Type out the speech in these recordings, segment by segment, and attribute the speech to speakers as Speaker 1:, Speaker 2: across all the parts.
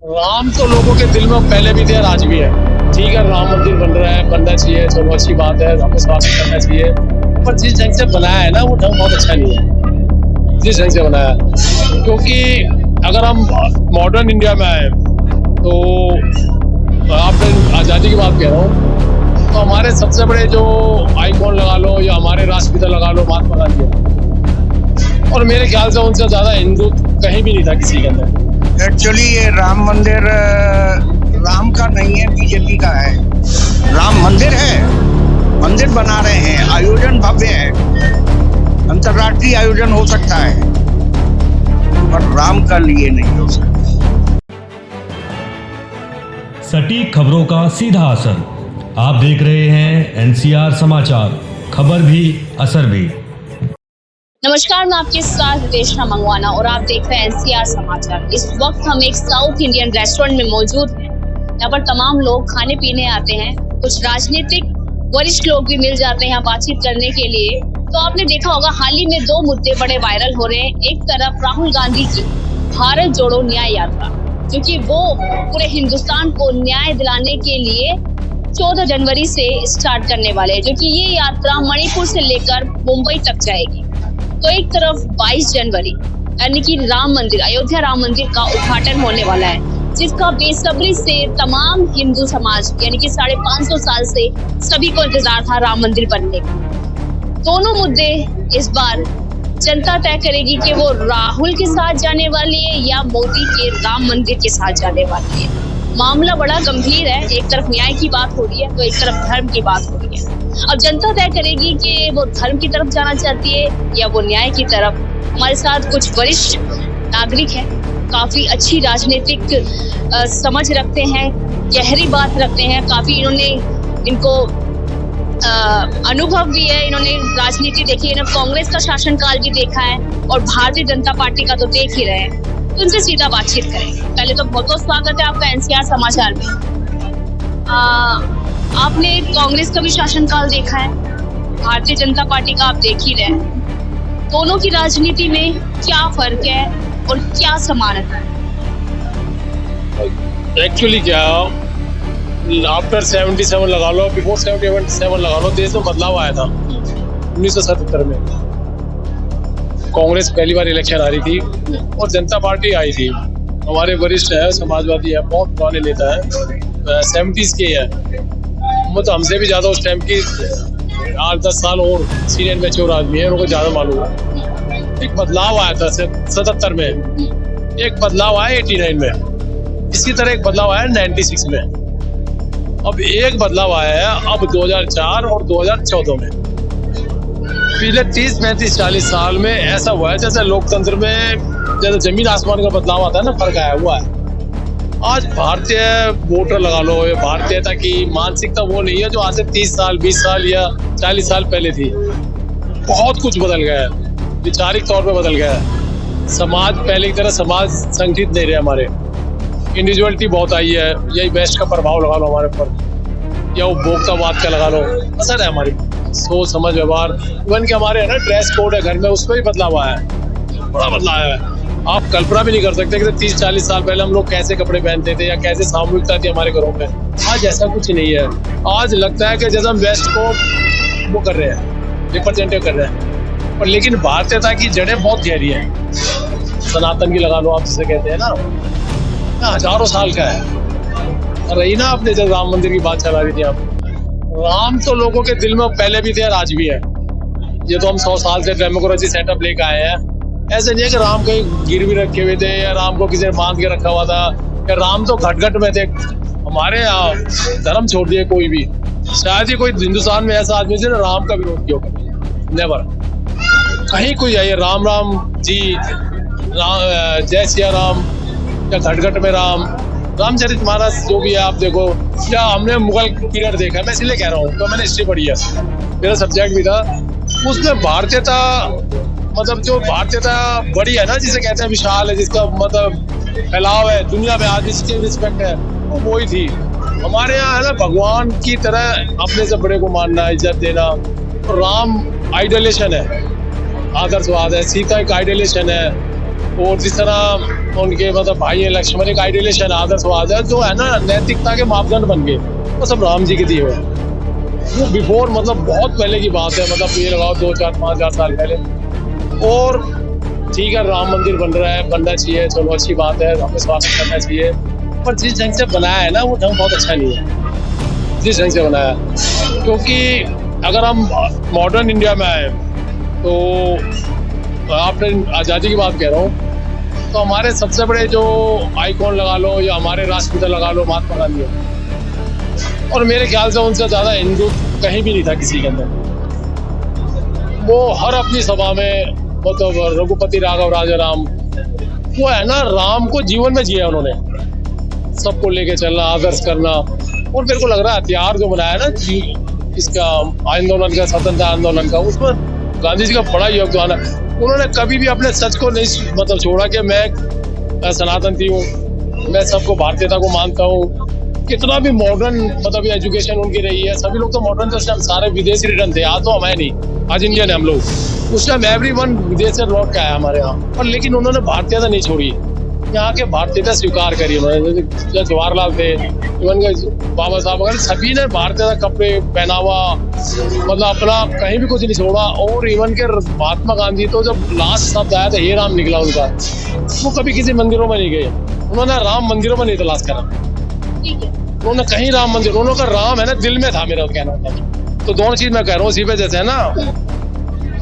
Speaker 1: राम तो लोगों के दिल में पहले भी थे और आज भी है। ठीक है, राम मंदिर बन रहा है, बनना चाहिए, चलो अच्छी बात है, हमें स्वागत करना चाहिए। पर जिस ढंग से बनाया है ना, वो ढंग बहुत अच्छा नहीं है जिस ढंग से बनाया है। क्योंकि अगर हम मॉडर्न इंडिया में आए तो आपने आज़ादी की बात कह रहा हूँ, तो हमारे सबसे बड़े जो आइकॉन लगा लो या हमारे राष्ट्रपिता लगा लो, महात्मा गांधी है। और मेरे ख्याल से उनसे ज़्यादा हिंदू कहीं भी नहीं था किसी के अंदर।
Speaker 2: एक्चुअली ये राम मंदिर राम का नहीं है, बीजेपी का है। राम मंदिर है, मंदिर बना रहे हैं, आयोजन भव्य है, अंतर्राष्ट्रीय आयोजन हो सकता है, पर राम का लिए नहीं हो सकता।
Speaker 3: सटीक खबरों का सीधा असर। आप देख रहे हैं एनसीआर समाचार, खबर भी असर भी।
Speaker 4: नमस्कार, मैं आपके साथ देशना मंगवाना और आप देख रहे हैं एनसीआर समाचार। इस वक्त हम एक साउथ इंडियन रेस्टोरेंट में मौजूद हैं। यहाँ पर तमाम लोग खाने पीने आते हैं, कुछ राजनीतिक वरिष्ठ लोग भी मिल जाते हैं यहाँ बातचीत करने के लिए। तो आपने देखा होगा, हाल ही में दो मुद्दे बड़े वायरल हो रहे हैं। एक तरफ राहुल गांधी की भारत जोड़ो न्याय यात्रा, क्योंकि वो पूरे हिंदुस्तान को न्याय दिलाने के लिए 14 जनवरी से स्टार्ट करने वाले हैं, जो कि ये यात्रा मणिपुर से लेकर मुंबई तक जाएगी। तो एक तरफ 22 जनवरी यानी कि राम मंदिर, अयोध्या राम मंदिर का उद्घाटन होने वाला है, जिसका बेसब्री से तमाम हिंदू समाज यानी कि 550 साल से सभी को इंतजार था राम मंदिर बनने का। दोनों मुद्दे इस बार जनता तय करेगी कि वो राहुल के साथ जाने वाली है या मोदी के राम मंदिर के साथ जाने वाली है। मामला बड़ा गंभीर है, एक तरफ न्याय की बात हो रही है तो एक तरफ धर्म की बात हो रही है। अब जनता तय करेगी कि वो धर्म की तरफ जाना चाहती है या वो न्याय की तरफ। हमारे साथ कुछ वरिष्ठ नागरिक हैं, काफी अच्छी राजनीतिक समझ रखते हैं, गहरी बात रखते हैं, काफी इनको अनुभव भी है, इन्होंने राजनीति देखी है, इन्होंने कांग्रेस का शासनकाल भी देखा है और भारतीय जनता पार्टी का तो देख ही रहे हैं। तो उनसे सीधा बातचीत करेंगे। पहले तो बहुत बहुत स्वागत है आपका एनसीआर समाचार में। आपने कांग्रेस का भी शासनकाल देखा है, भारतीय जनता पार्टी का आप देख ही रहे हैं। दोनों की राजनीति में क्या फर्क है और क्या समानता है?
Speaker 1: एक्चुअली क्या, आफ्टर 77 लगा लो, बिफोर 77 लगा लो, देश में बदलाव आया था 1977 में। कांग्रेस पहली बार इलेक्शन आ रही थी और जनता पार्टी आई थी। हमारे वरिष्ठ है, समाजवादी है, बहुत पुराने नेता है, 70s के है, वो तो हमसे भी ज्यादा उस टाइम की 8-10 साल और सीनियर मैच्योर आदमी है, उनको ज्यादा मालूम है। एक बदलाव आया था 77 में, एक बदलाव आया 89 में, इसी तरह एक बदलाव आया 96 में, अब एक बदलाव आया है अब 2004 और 2014 में। पिछले 30-35-40 साल में ऐसा हुआ है जैसे लोकतंत्र में जैसे जमीन आसमान का बदलाव आता है ना, फर्क आया हुआ है। आज भारतीय वोटर लगा लो, ये भारतीयता की मानसिकता वो नहीं है जो आज से 30 साल 20 साल या 40 साल पहले थी। बहुत कुछ बदल गया है, वैचारिक तौर पे बदल गया है। समाज पहले की तरह समाज संगठित नहीं रहे, हमारे इंडिविजुअलिटी बहुत आई है। यही वेस्ट का प्रभाव लगा लो हमारे ऊपर, या उपभोक्तावाद का लगा लो, असर है हमारी सोच समझ व्यवहार। इवन के हमारे है ना ड्रेस कोड है घर में, उसमें भी बदलाव आया है, बड़ा बदलाव आया है। आप कल्पना भी नहीं कर सकते कि 30-40 साल पहले हम लोग कैसे कपड़े पहनते थे या कैसे सामूहिकता थी हमारे घरों में। आज ऐसा कुछ नहीं है। आज लगता है कि जैसे हम वेस्ट को वो कर रहे हैं, रिप्रेजेंटेटिव कर रहे हैं, पर लेकिन भारतीयता की जड़ें बहुत गहरी हैं। सनातन की लगा लो आप जिसे कहते हैं ना, हजारों साल का है। रही ना आपने जब राम मंदिर की बात चला रही थी आप, राम तो लोगों के दिल में पहले भी थे और आज भी है। ये तो हम 100 साल से डेमोक्रेसी सेटअप लेकर आए हैं। ऐसे नहीं है कि राम कहीं गिरवी रखे हुए थे या राम को किसी ने बांध के रखा हुआ था, या राम तो घट में थे। हमारे यहाँ धर्म छोड़ दिए कोई भी, शायद ही कोई हिंदुस्तान में ऐसा आदमी जिसने राम का विरोध किया होगा, नेवर। कहीं कोई आइए राम राम जी, जय सिया राम, या घट में राम, रामचरित मानस जो भी है आप देखो, या हमने मुगल पीरियड देखा, मैं इसलिए कह रहा हूँ, तो मैंने हिस्ट्री पढ़ी है, मेरा सब्जेक्ट भी था। उसमें भारतीयता मतलब जो भारतीयता बड़ी है ना, जिसे कहते हैं विशाल है, जिसका मतलब फैलाव है दुनिया में, आज जिसकी रिस्पेक्ट है, वो वही थी। हमारे यहाँ है ना भगवान की तरह अपने से बड़े को मानना, इज्जत देना। तो राम आइडलेशन है, आदर्शवाद है, सीता एक आइडलेशन है, और जिस तरह उनके मतलब भाई लक्ष्मण एक आइडियलेशन आदर्शवाद है जो है ना नैतिकता के मापदंड बन गए, वो सब राम जी के दिए हुए हैं। वो बिफोर मतलब बहुत पहले की बात है, मतलब ये लगाओ 2-4-5,000 साल पहले। और ठीक है, राम मंदिर बन रहा है, बनना चाहिए, चलो अच्छी बात है, हमें स्वागत करना चाहिए। पर जिस ढंग से बनाया है ना वो ढंग बहुत अच्छा नहीं है जिस ढंग से बनाया है। क्योंकि अगर हम मॉडर्न इंडिया में आए तो आपने आज़ादी की बात कह रहा हूँ, तो हमारे सबसे बड़े जो आइकॉन लगा लो या हमारे राष्ट्रपिता लगा लो महात्मा गांधी, और मेरे ख्याल से उनसे ज़्यादा हिंदू कहीं भी नहीं था किसी के अंदर। वो हर अपनी सभा में मतलब रघुपति राघव राजाराम, वो है ना राम को जीवन में जिया उन्होंने, सबको लेके चलना, आदर्श करना। और मेरे को लग रहा है हथियार जो बनाया ना इसका आंदोलन का, स्वतंत्रता आंदोलन का, उसमें गांधी जी का बड़ा योगदान है। उन्होंने कभी भी अपने सच को नहीं मतलब छोड़ा कि मैं सनातन हूँ, मैं सबको भारतीयता को मानता हूँ। कितना भी मॉडर्न मतलब एजुकेशन उनकी रही है, सभी लोग तो मॉडर्न जैसे हम सारे विदेशी रिटर्न थे, आज तो हम है नहीं, आज इंडियन है हम लोग। उस टाइम एवरीवन विदेश से लौट के आया हमारे यहाँ, पर लेकिन उन्होंने भारतीयता नहीं छोड़ी, यहाँ के भारतीयता स्वीकार करी उन्होंने। जवाहरलाल थे, इवन बाबा साहब वगैरह सभी ने भारतीयता कपड़े पहनावा मतलब अपना कहीं भी कुछ नहीं छोड़ा। और इवन के महात्मा गांधी तो जब लास्ट शब्द आया था हे राम निकला उनका, वो कभी किसी मंदिरों में नहीं गए, उन्होंने राम मंदिरों में नहीं तलाश करा, उन्होंने कहीं राम मंदिर, उन्होंने राम है ना दिल में था, मेरा कहना था। तो दोनों चीज मैं कह रहा हूँ इसी पे, जैसे है ना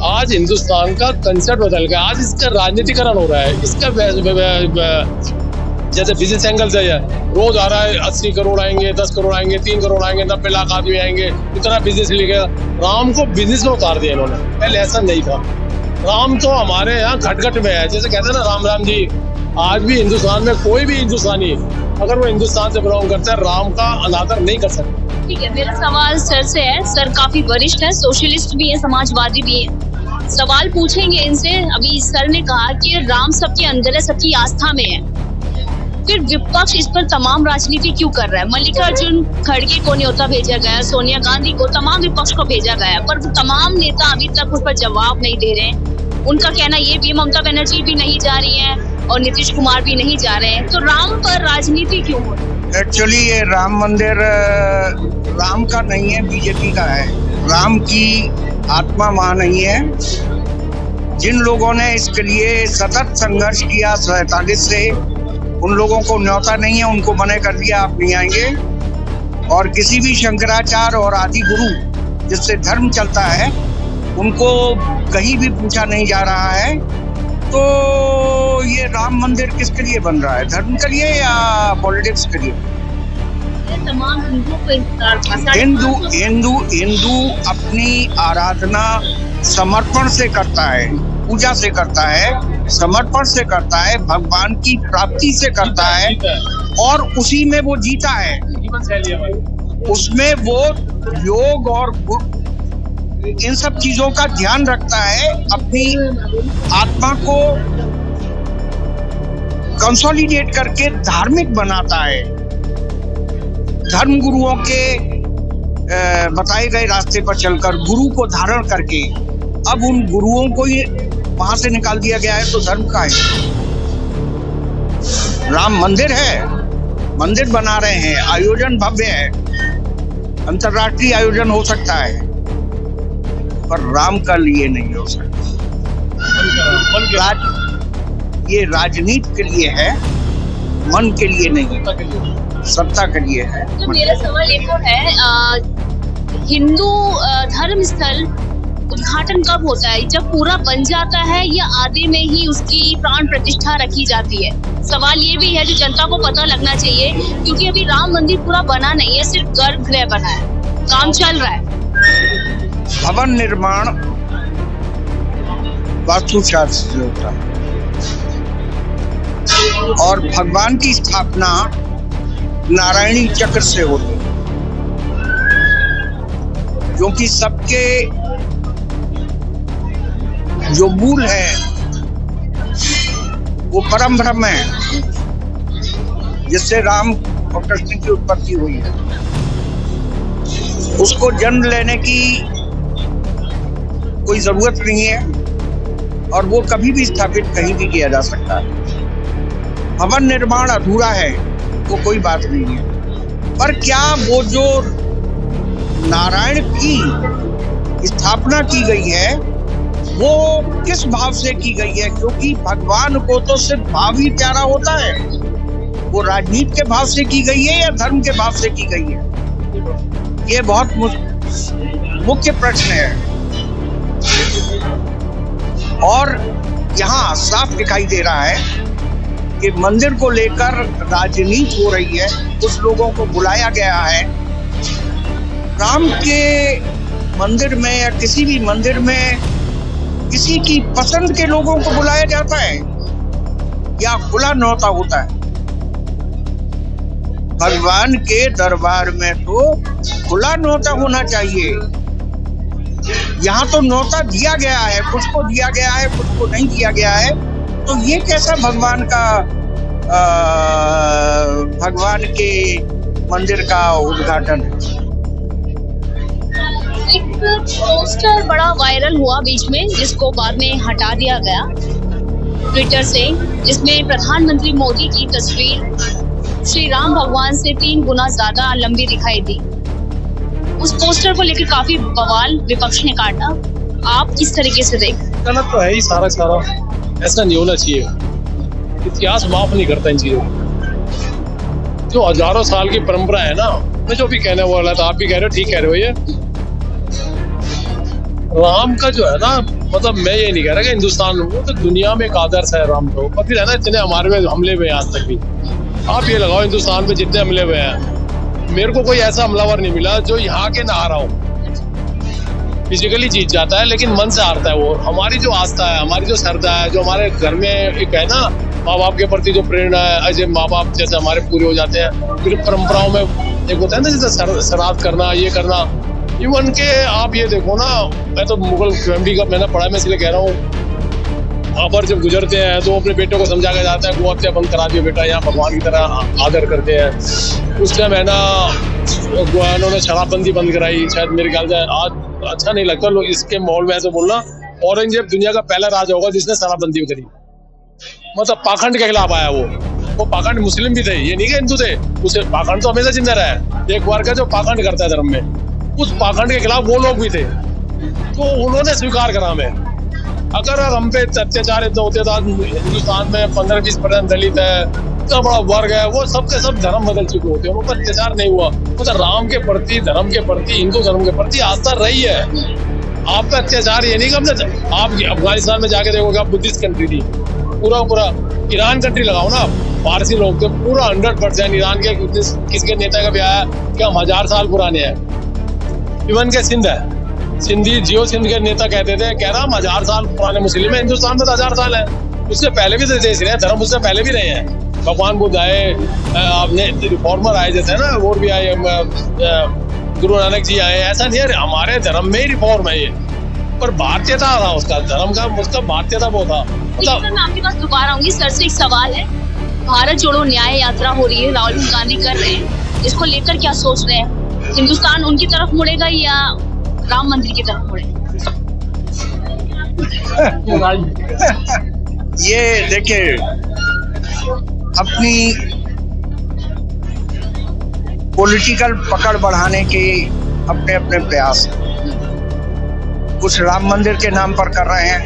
Speaker 1: आज हिंदुस्तान का कंसेप्ट बदल गया, आज इसका राजनीतिकरण हो रहा है, इसका जैसे बिजनेस एंगल से है, रोज आ रहा है 80 करोड़ आएंगे, 10 करोड़ आएंगे, 3 करोड़ आएंगे, 90 लाख आदमी आएंगे, इतना बिजनेस लेके राम को बिजनेस में उतार दिया इन्होंने। पहले ऐसा नहीं था, राम तो हमारे यहाँ घट घट में है, जैसे कहते हैं ना राम राम जी। आज भी हिंदुस्तान में कोई भी हिंदुस्तानी अगर वो हिंदुस्तान से बिलोंग करता है, राम का अनादर नहीं कर सकता।
Speaker 4: ठीक है, मेरा सवाल सर से है। सर काफी वरिष्ठ है, सोशलिस्ट भी है, समाजवादी भी है। सवाल पूछेंगे इनसे। अभी सर ने कहा कि राम सबके अंदर है, सबकी आस्था में है, फिर विपक्ष इस पर तमाम राजनीति क्यों कर रहा है? मल्लिकार्जुन खड़गे को न्योता भेजा गया, सोनिया गांधी को, तमाम विपक्ष को भेजा गया, पर तमाम नेता अभी तक उस पर जवाब नहीं दे रहे। उनका कहना ये भी, ममता बनर्जी भी नहीं जा रही है और नीतीश कुमार भी नहीं जा रहे हैं, तो राम पर राजनीति क्यों हो रही है?
Speaker 2: एक्चुअली ये राम मंदिर राम का नहीं है, बीजेपी का है। राम की आत्मा मां नहीं है। जिन लोगों ने इसके लिए सतत संघर्ष किया 47 से, उन लोगों को न्योता नहीं है, उनको मना कर दिया आप नहीं आएंगे। और किसी भी शंकराचार्य और आदि गुरु जिससे धर्म चलता है, उनको कहीं भी पूछा नहीं जा रहा है। तो ये राम मंदिर किसके लिए बन रहा है, धर्म के लिए या पॉलिटिक्स के लिए?
Speaker 4: तमाम
Speaker 2: हिंदू अपनी आराधना समर्पण से करता है, पूजा से करता है, समर्पण से करता है, भगवान की प्राप्ति से करता है, और उसी में वो जीता है। उसमें वो योग और इन सब चीजों का ध्यान रखता है, अपनी आत्मा को कंसोलिडेट करके धार्मिक बनाता है। धर्म गुरुओं के बताए गए रास्ते पर चलकर, गुरु को धारण करके, अब उन गुरुओं को ही वहां से निकाल दिया गया है, तो धर्म का है। राम मंदिर है, मंदिर बना रहे हैं, आयोजन भव्य है, अंतर्राष्ट्रीय आयोजन हो सकता है, पर राम का लिए नहीं हो सकता। ये राजनीति के लिए है, मन के लिए नहीं, सत्ता के लिए है।
Speaker 4: तो मेरा सवाल एक और है, हिंदू धर्म स्थल उद्घाटन कब होता है? जब पूरा बन जाता है या आधे में ही उसकी प्राण प्रतिष्ठा रखी जाती है? सवाल ये भी है जो जनता को पता लगना चाहिए, क्योंकि अभी राम मंदिर पूरा बना नहीं है, सिर्फ गर्भगृह बना है, काम चल रहा है।
Speaker 2: भवन निर्माण वास्तुशास्त्र से होता है और भगवान की स्थापना नारायणी चक्र से होती है, क्योंकि सबके जो मूल है वो परम ब्रह्म है, जिससे राम और कृष्ण की उत्पत्ति हुई है। उसको जन्म लेने की कोई जरूरत नहीं है, और वो कभी भी स्थापित कहीं भी किया जा सकता है। भवन निर्माण अधूरा है वो कोई बात नहीं है, पर क्या वो जो नारायण की स्थापना की गई है वो किस भाव से की गई है? क्योंकि भगवान को तो सिर्फ भाव ही प्यारा होता है। वो राजनीति के भाव से की गई है या धर्म के भाव से की गई है? ये बहुत मुख्य प्रश्न है। और यहाँ साफ दिखाई दे रहा है कि मंदिर को लेकर राजनीति हो रही है। कुछ लोगों को बुलाया गया है। राम के मंदिर में या किसी भी मंदिर में किसी की पसंद के लोगों को बुलाया जाता है या खुला न्योता होता है? भगवान के दरबार में तो खुला न्योता होना चाहिए। यहाँ तो न्योता दिया गया है, कुछ को दिया गया है, कुछ को नहीं दिया गया है। तो ये कैसा भगवान के मंदिर का उद्घाटन है?
Speaker 4: एक पोस्टर बड़ा वायरल हुआ बीच में, जिसको बाद में हटा दिया गया ट्विटर से, जिसमें प्रधानमंत्री मोदी की तस्वीर श्री राम भगवान से 3 गुना ज्यादा लंबी दिखाई दी। उस पोस्टर को लेकर काफी बवाल विपक्ष ने काटा। आप किस तरीके से देख?
Speaker 1: गलत तो है ही सारा, ऐसा नहीं होना चाहिए। इतिहास माफ नहीं करता इन चीजों को। जो हजारों साल की परंपरा है ना, मैं जो भी कहने वाला था, आप भी कह रहे हो, ठीक कह रहे हो। ये राम का जो है ना, मतलब मैं ये नहीं कह रहा कि हिंदुस्तान, वो तो दुनिया में एक आदर्श है राम तो। और फिर है ना, इतने हमारे में हमले हुए आज तक भी। आप ये लगाओ, हिंदुस्तान में जितने हमले हुए हैं, मेरे को कोई ऐसा हमलावर नहीं मिला जो यहाँ के ना हारा हो। फिजिकली जीत जाता है लेकिन मन से हारता है वो। हमारी जो आस्था है, हमारी जो श्रद्धा है, जो हमारे घर में एक है ना, माँ बाप के प्रति जो प्रेरणा है, अजय माँ बाप जैसे हमारे पूरे हो जाते हैं। फिर परंपराओं में एक होता है ना, जैसे श्राद्ध करना, ये करना। इवन के आप ये देखो ना, मैं तो मुगल फैमिली का मैंने पढ़ा, मैं इसलिए कह रहा हूँ। वहाँ पर जब गुजरते हैं तो अपने बेटों को समझा के जाता है, गौ हत्या बंद करा दिया बेटा, यहाँ भगवान की तरह आदर करते हैं। उस टाइम है ना, उन्होंने शराबबंदी बंद कराई। शायद मेरे ख्याल से आज अच्छा नहीं लगता लोग इसके माहौल में ऐसे बोलना। औरंगजेब दुनिया का पहला राजा होगा जिसने शराबबंदी करी, मतलब पाखंड के खिलाफ आया वो पाखंड मुस्लिम भी थे, ये नहीं कि हिंदू थे। उसे पाखंड तो हमेशा जिंदा रहा है। एक बार का जो पाखंड करता है धर्म में, उस पाखंड के खिलाफ वो लोग भी थे, तो उन्होंने स्वीकार करा हमें। अगर हम पे अत्याचार इतना होते था, हिंदुस्तान में 15-20% दलित है, इतना बड़ा वर्ग है, वो सब के सब धर्म बदल चुके होते हैं, उन पर अत्याचार नहीं हुआ। मतलब राम के प्रति, धर्म के प्रति, हिंदू धर्म के प्रति आस्था रही है। आप पे अत्याचार ये नहीं कि हमने, आप अफगानिस्तान में जाके देखोगे, आप बुद्धिस्ट कंट्री थी, पूरा ईरान कंट्री लगाओ ना, पारसी लोग थे पूरा 100%। ईरान के किसके नेता का ब्याह है कि हम 1000 साल पुराने हैं। इवन के सिंध है, सिंधी जियो सिंध के नेता कहते थे, कह रहा हम 1000 साल पुराने मुस्लिम है। हिंदुस्तान में तो 1000 साल है, उससे पहले भी देश रहे, धर्म उससे पहले भी रहे हैं। भगवान बुद्ध आए, आपने रिफॉर्मर आए जैसे ना, और भी आए, गुरु नानक जी आए। ऐसा नहीं है, हमारे धर्म में ही रिफॉर्म है ये, पर भारतीयता था उसका, धर्म का उसका भारतीयता वो था।
Speaker 4: मतलब मैं आपके पास दोबारा आऊंगी। सर से एक सवाल है, भारत जोड़ो न्याय यात्रा हो रही है, राहुल गांधी कर रहे हैं, इसको लेकर क्या सोच रहे हैं? हिंदुस्तान उनकी तरफ मुड़ेगा या राम मंदिर की तरफ मुड़ेगा?
Speaker 2: ये देखिए, अपनी पॉलिटिकल पकड़ बढ़ाने के अपने अपने प्रयास हैं। कुछ राम मंदिर के नाम पर कर रहे हैं,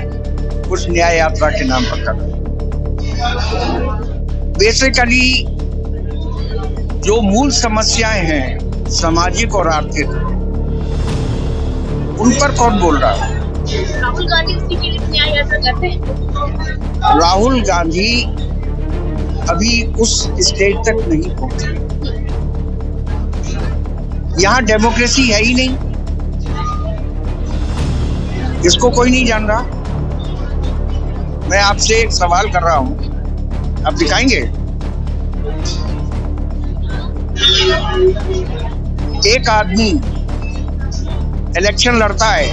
Speaker 2: कुछ न्याय यात्रा के नाम पर कर रहे हैं। बेसिकली जो मूल समस्याएं हैं, सामाजिक और आर्थिक, उन पर कौन बोल रहा है?
Speaker 4: राहुल गांधी उसी के लिए न्याय यात्रा करते हैं।
Speaker 2: राहुल गांधी अभी उस स्टेज तक नहीं पहुंचे। यहाँ डेमोक्रेसी है ही नहीं, इसको कोई नहीं जान रहा। मैं आपसे एक सवाल कर रहा हूं, आप दिखाएंगे? एक आदमी इलेक्शन लड़ता है,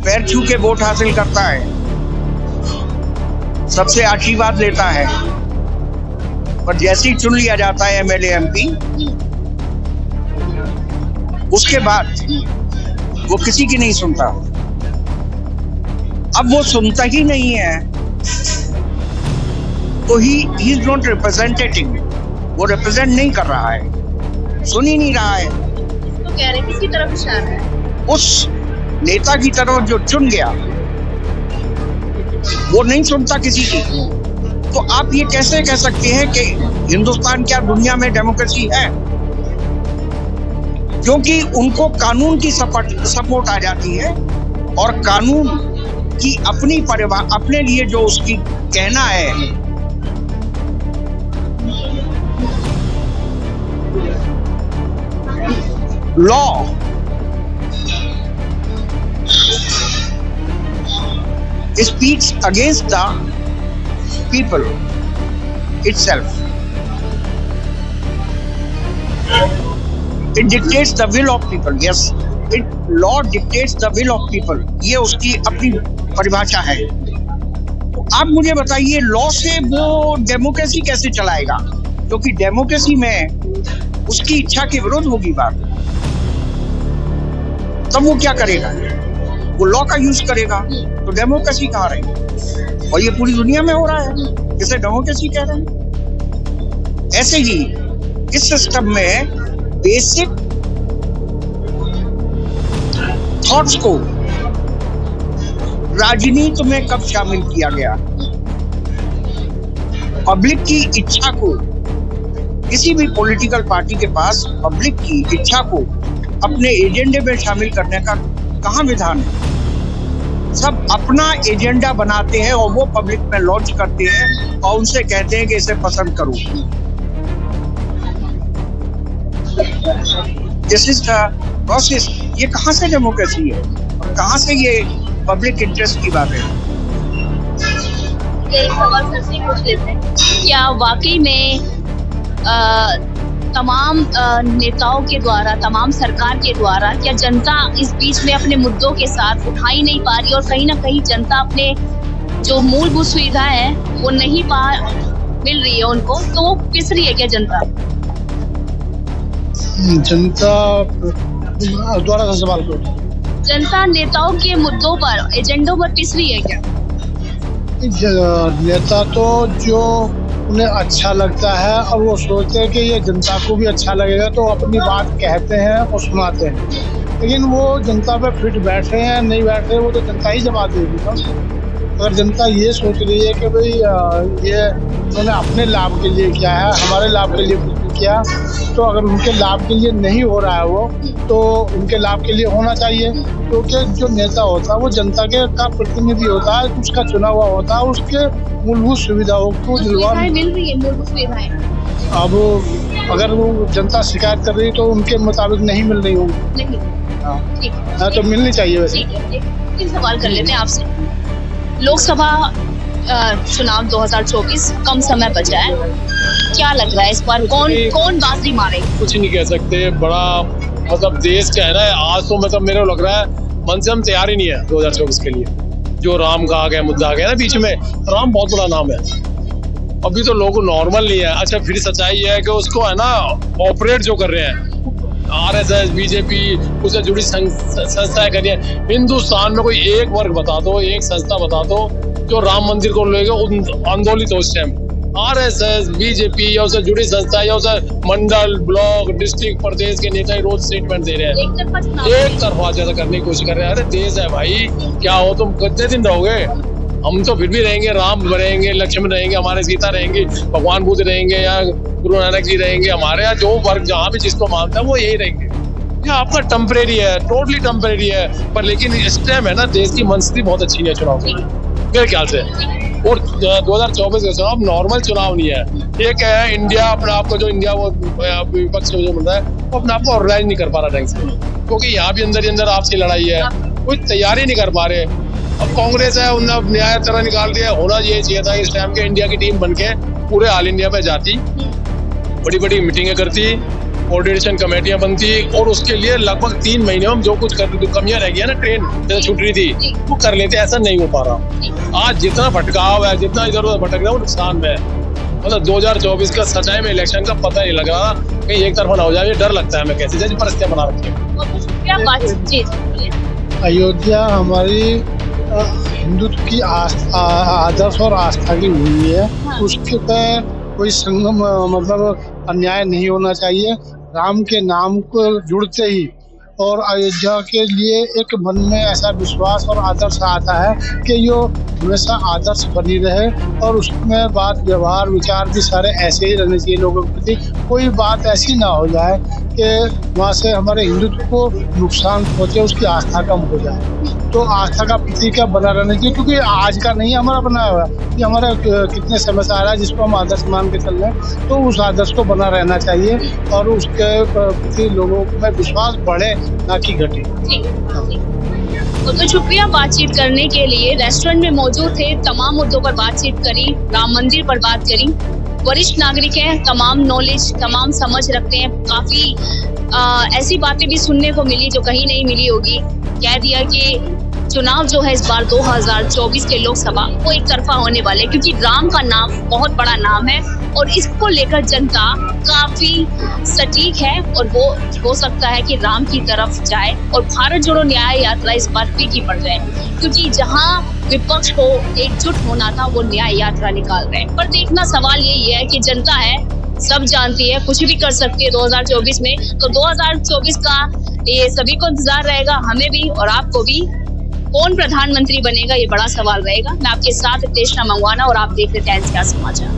Speaker 2: पैर छू के वोट हासिल करता है, सबसे आशीर्वाद लेता है, पर जैसे ही चुन लिया जाता है एमएलए एमपी, उसके बाद वो किसी की नहीं सुनता। अब वो सुनता ही नहीं है, तो ही इज नॉट रिप्रेजेंटेटिव, वो रिप्रेजेंट नहीं कर रहा है, सुन ही नहीं रहा है।
Speaker 4: तो कह रहे किसी तरफ इशारा है,
Speaker 2: उस नेता की तरफ जो चुन गया वो नहीं सुनता किसी की। तो आप ये कैसे कह सकते हैं कि हिंदुस्तान क्या दुनिया में डेमोक्रेसी है? क्योंकि उनको कानून की सपोर्ट आ जाती है, और कानून की अपनी परिभाषा, अपने लिए जो उसकी कहना है, law speaks against the people itself. It dictates the will of people. Yes, law dictates the will of people. ये उसकी अपनी परिभाषा है। तो आप मुझे बताइए, लॉ से वो डेमोक्रेसी कैसे चलाएगा? क्योंकि डेमोक्रेसी में उसकी इच्छा के विरुद्ध होगी बात, तब वो क्या करेगा? वो लॉ का यूज करेगा, तो डेमोक्रेसी कहाँ रही? और ये पूरी दुनिया में हो रहा है, जिसे डेमोक्रेसी कह रहे हैं। ऐसे ही इस सिस्टम में बेसिक थॉट्स को राजनीति में कब शामिल किया गया? पब्लिक की इच्छा को, किसी भी पॉलिटिकल पार्टी के पास पब्लिक की इच्छा को अपने एजेंडे में शामिल करने का कहाँ विधान है? सब अपना एजेंडा बनाते हैं और वो पब्लिक में लॉन्च करते हैं और उनसे कहते हैं कि इसे पसंद करो। This is the process. ये कहाँ से डेमोक्रेसी है? कहाँ से ये पब्लिक इंटरेस्ट की बात है?
Speaker 4: एक सवाल सर से पूछ लेते हैं, क्या वाकई में तमाम नेताओं के द्वारा, तमाम सरकार के द्वारा, क्या जनता इस बीच में अपने मुद्दों के साथ उठा ही नहीं पा रही, और कहीं ना कहीं जनता अपने जो मूलभूत सुविधा है वो नहीं मिल रही है उनको, तो वो पिस रही है क्या जनता?
Speaker 5: द्वारा का सवाल करो।
Speaker 4: जनता नेताओं के मुद्दों पर, एजेंडों पर पिस रही है क्या?
Speaker 5: नेता तो जो उन्हें अच्छा लगता है और वो सोचते हैं कि ये जनता को भी अच्छा लगेगा, तो अपनी बात कहते हैं और सुनाते हैं, लेकिन वो जनता पे फिट बैठ रहे हैं नहीं बैठ रहे, वो तो जनता ही जवाब देगी ना। अगर जनता ये सोच रही है कि भाई ये उन्होंने अपने लाभ के लिए किया है, हमारे लाभ के लिए कुछ नहीं किया, तो अगर उनके लाभ के लिए नहीं हो रहा है वो, तो उनके लाभ के लिए होना चाहिए। क्योंकि जो नेता होता है वो जनता के का प्रतिनिधि होता है, उसका चुना हुआ होता है, उसके मूलभूत सुविधाओं को
Speaker 4: सुविधाएं मिल रही है, मूलभूत सुविधाएं।
Speaker 5: अब अगर वो जनता शिकायत कर रही तो उनके मुताबिक नहीं मिल रही होगी,
Speaker 4: नहीं, ठीक है,
Speaker 5: तो मिलनी चाहिए वैसे।
Speaker 4: ठीक है, एक सवाल कर लेते हैं आपसे। लोकसभा चुनाव 2024 कम समय बचा है, क्या लग रहा है इस बार कौन बाजी मारेगा?
Speaker 1: कुछ नहीं कह सकते। बड़ा मतलब देश का है ना, आज तो मतलब मेरे को लग रहा है मन से हम तैयार ही नहीं है 2024 के लिए। जो राम का आ गया, मुद्दा आ गया ना बीच में, राम बहुत बड़ा नाम है, अभी तो लोग नॉर्मल नहीं है। अच्छा, फिर सच्चाई है कि उसको है ना ऑपरेट जो कर रहे हैं RSS, बीजेपी, उससे जुड़ी संस्थाएं कर रही है। हिंदुस्तान में कोई एक वर्ग बता दो, एक संस्था बता दो जो राम मंदिर को लेकर आंदोलित हो। उस टाइम RSS, बीजेपी या उससे जुड़ी संस्था या उससे मंडल, ब्लॉक, डिस्ट्रिक्ट, प्रदेश के नेता रोज स्टेटमेंट दे रहे हैं, एक तरफा ज्यादा करने की कोशिश कर रहे हैं। अरे देश है भाई, क्या हो तुम कितने दिन रहोगे? हम तो फिर भी रहेंगे, राम रहेंगे, लक्ष्मण रहेंगे, हमारे सीता रहेंगे, भगवान बुद्ध रहेंगे या गुरु नानक जी रहेंगे। हमारे यहाँ जो वर्ग जहाँ भी जिसको मानता है वो यही रहेंगे। ये आपका टेम्परेरी है, टोटली टेम्परेरी है, पर लेकिन इस टाइम है ना देश की मनस्थिति बहुत अच्छी नहीं है चुनाव मेरे ख्याल से। और 2024 का चुनाव नॉर्मल चुनाव नहीं है। एक है इंडिया अपने आप को, जो इंडिया वो विपक्ष जो बन रहा है वो अपने आप को ऑर्गेनाइज नहीं कर पा रहा ढंग से, क्योंकि यहाँ भी अंदर ही अंदर आपसी लड़ाई है, कोई तैयारी नहीं कर पा रहे। अब कांग्रेस है, उन्होंने न्याय तरह निकाल दिया। होना ये चाहिए था इस टाइम के इंडिया की टीम बनके पूरे ऑल इंडिया में जाती, बड़ी बड़ी मीटिंगें करती, कोऑर्डिनेशन कमेटियां बनती, और उसके लिए लगभग 3 महीने में जो कुछ कमियां रह गई ना, ट्रेन जैसे छूट रही थी वो कर लेते। ऐसा नहीं हो पा रहा। आज जितना भटकाव है, जितना इधर उधर भटक रहा है, वो नुकसान में है। मतलब 2024 का सच्चाई में इलेक्शन का पता नहीं लग रहा, कहीं एक तरफा ना हो जाए, डर लगता है हमें कैसे जैसी परिस्थितियां बना रखी है।
Speaker 5: अयोध्या हमारी हिंदुत्व की आदर्श और आस्था की भूमि है।
Speaker 4: हाँ।
Speaker 5: उसके पे कोई संगम मतलब अन्याय नहीं होना चाहिए। राम के नाम को जुड़ते ही और अयोध्या के लिए एक मन में ऐसा विश्वास और आदर्श आता है कि ये हमेशा आदर्श बनी रहे और उसमें बात व्यवहार विचार भी सारे ऐसे ही रहने चाहिए लोगों के प्रति। कोई बात ऐसी ना हो जाए कि वहाँ से हमारे हिंदुत्व को नुकसान पहुँचे, उसकी आस्था कम हो जाए। तो आस्था का प्रतीक क्या बना रहना चाहिए, क्योंकि आज का नहीं हमारा बनाया हुआ है, ये हमारा कितने समय से आ रहा है जिसको हम आदर्श मान के चल रहे हैं। तो उस आदर्श को बना रहना चाहिए और उसके प्रति लोगों में विश्वास बढ़े ना कि घटे।
Speaker 4: तो शुक्रिया बातचीत करने के लिए। रेस्टोरेंट में मौजूद थे, तमाम मुद्दों पर बातचीत करी, राम मंदिर पर बात करी। वरिष्ठ नागरिक हैं, तमाम नॉलेज, तमाम समझ रखते हैं। काफी ऐसी बातें भी सुनने को मिली जो कहीं नहीं मिली होगी। कह दिया कि चुनाव जो है इस बार 2024 के लोकसभा वो एक तरफा होने वाले, क्योंकि राम का नाम बहुत बड़ा नाम है और इसको लेकर जनता काफी सटीक है और वो हो सकता है कि राम की तरफ जाए और भारत जोड़ो न्याय यात्रा इस बार फीकी पड़ जाए, क्योंकि जहां विपक्ष को एकजुट होना था वो न्याय यात्रा निकाल रहे हैं। पर देखना सवाल यही है कि जनता है, सब जानती है, कुछ भी कर सकती है 2024 में। तो 2024 का ये सभी को इंतजार रहेगा, हमें भी और आपको भी। कौन प्रधानमंत्री बनेगा ये बड़ा सवाल रहेगा। मैं आपके साथ तेजस्वी मंगवाना और आप देख रहे थे एनसीआर समाचार।